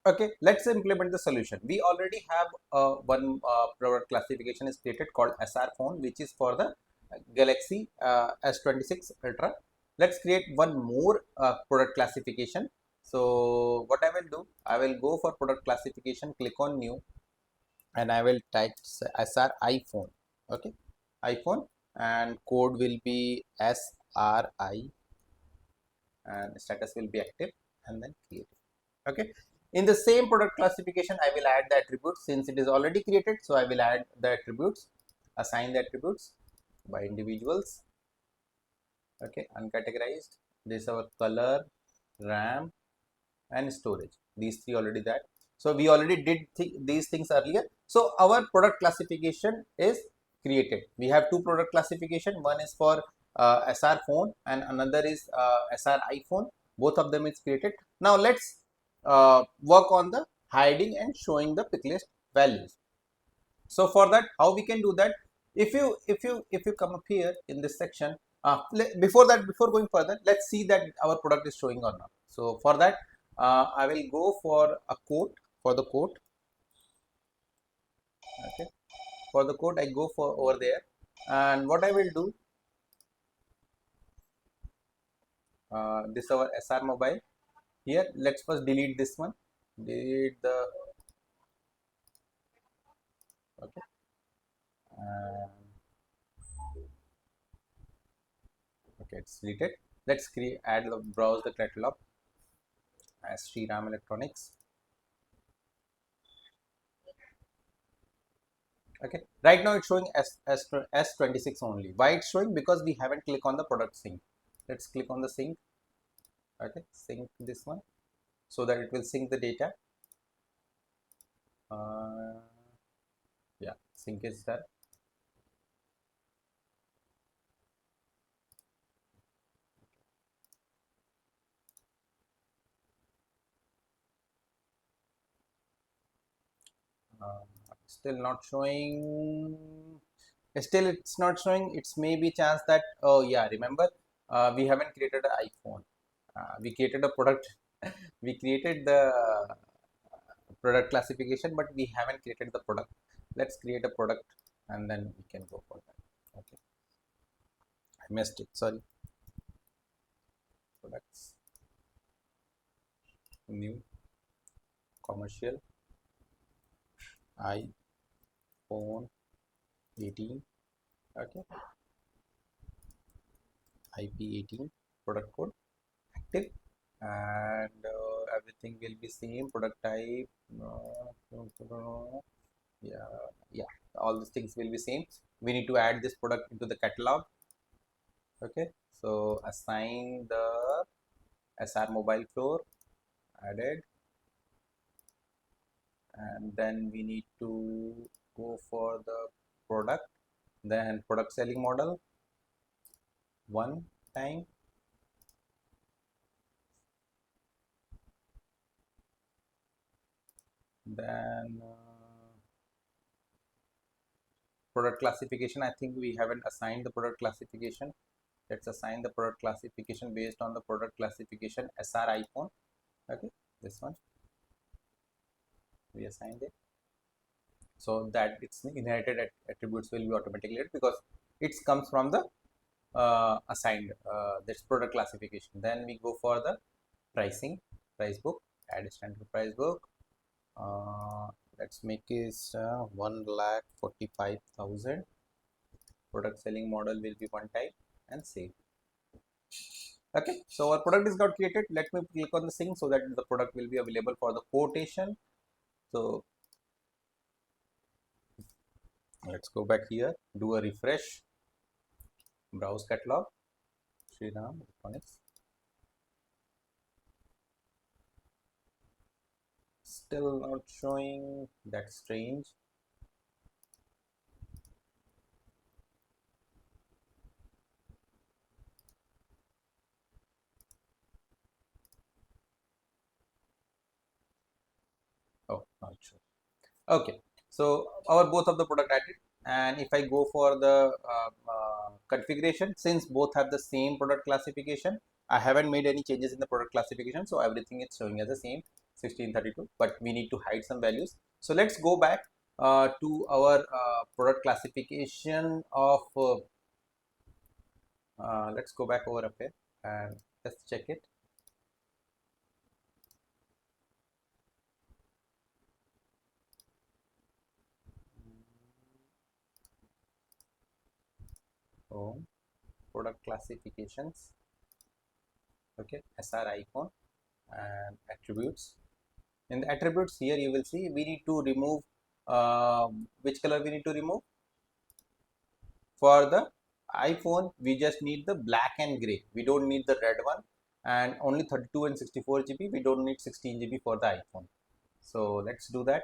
Okay, let's implement the solution. We already have one product classification is created called SR phone, which is for the Galaxy S26 Ultra. Let's create one more product classification. So what I will do, I will go for product classification, click on new, and I will type SR iPhone. Okay, iPhone, and code will be SRI, and status will be active, and then create. Okay, in the same product classification I will add the attributes since it is already created. So I will add the attributes, assign the attributes by individuals. Okay, uncategorized. This is our color, RAM, and storage. These three already that. So we already did these things earlier. So our product classification is created. We have two product classification. One is for SR phone and another is SR iPhone. Both of them is created. Now let's work on the hiding and showing the picklist values. So for that, how we can do that? If you come up here in this section, before going further, let's see that our product is showing or not. So for that, I will go for a quote. For the quote, okay, for the quote I go for over there, and what I will do, this is our SR mobile. Here, let's first delete this one. Delete the, okay, and okay, it's deleted. Let's create, browse the catalog as Sriram Electronics. Okay, right now it's showing S26 only. Why it's showing? Because we haven't clicked on the product sync. Let's click on the sync. Okay, sync this one so that it will sync the data. Yeah, sync is done. Still not showing. Still it's not showing. It's maybe chance that, oh yeah, remember, we haven't created an iPhone. We created a product. We created the product classification, but we haven't created the product. Let's create a product and then we can go for that. Okay, I missed it, sorry. Products, new, commercial, iPhone 18. Okay, IP18, product code active, and everything will be same. Product type, yeah, all these things will be same. We need to add this product into the catalog. Okay, so assign the SR mobile floor, added, and then we need to go for the product, then product selling model one time, then product classification. I think we haven't assigned the product classification. Let's assign the product classification based on the product classification SR iPhone. Okay, this one we assigned it, so that its inherited attributes will be automatically added because it comes from the assigned this product classification. Then we go for the pricing, price book, add a standard price book. Let's make it 1,45,000. Product selling model will be one type and save. Okay, so our product is got created. Let me click on the sync so that the product will be available for the quotation. So let's go back here, do a refresh, browse catalog, Sriram Electronics. Still not showing. That's strange. Oh, not sure. Okay, so our both of the product added, and if I go for the configuration, since both have the same product classification, I haven't made any changes in the product classification, so everything is showing as the same. 1632, but we need to hide some values. So let's go back to our product classification of let's go back over up here and let's check it. So product classifications, okay, SR icon and attributes. In the attributes here you will see we need to remove which color we need to remove. For the iPhone we just need the black and gray, we don't need the red one, and only 32 and 64 GB, we don't need 16 GB for the iPhone. So let's do that.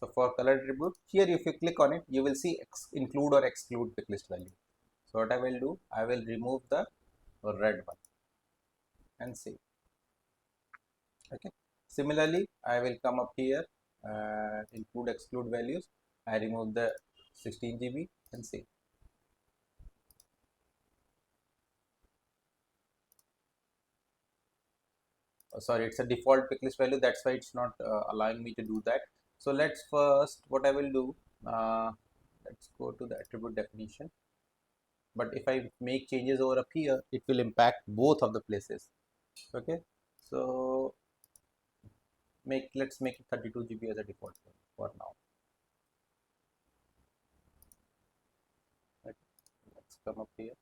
So for color attribute here, if you click on it you will see include or exclude picklist value. So what I will do, I will remove the red one and save. Okay, similarly I will come up here include exclude values, I remove the 16 GB and save. Oh, sorry, it's a default picklist value, that's why it's not allowing me to do that. So let's first, what I will do, let's go to the attribute definition. But if I make changes over up here, it will impact both of the places. Okay, so let's make it 32 GB as a default for now. Okay, let's come up here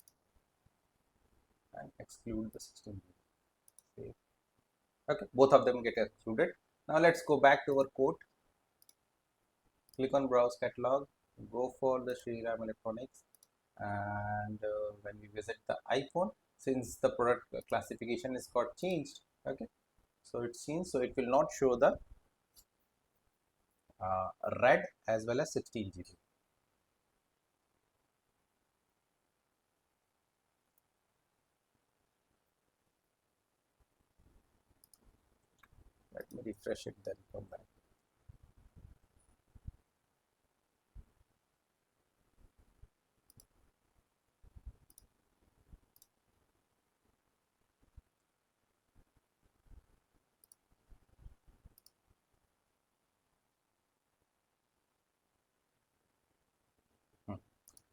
and exclude the 16 GB. Save. Okay, both of them get excluded. Now let's go back to our code. Click on browse catalog, go for the Shriram Electronics, and when we visit the iPhone, since the product classification is got changed, okay, so it seems, so it will not show the red as well as 16 GB. Let me refresh it, then come back.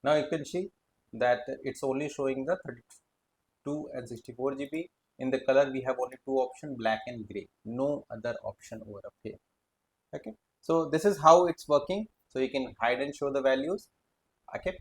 Now you can see that it's only showing the 32 and 64 GB. In the color we have only two options, black and gray, no other option over up here. Okay, so this is how it's working. So you can hide and show the values. Okay,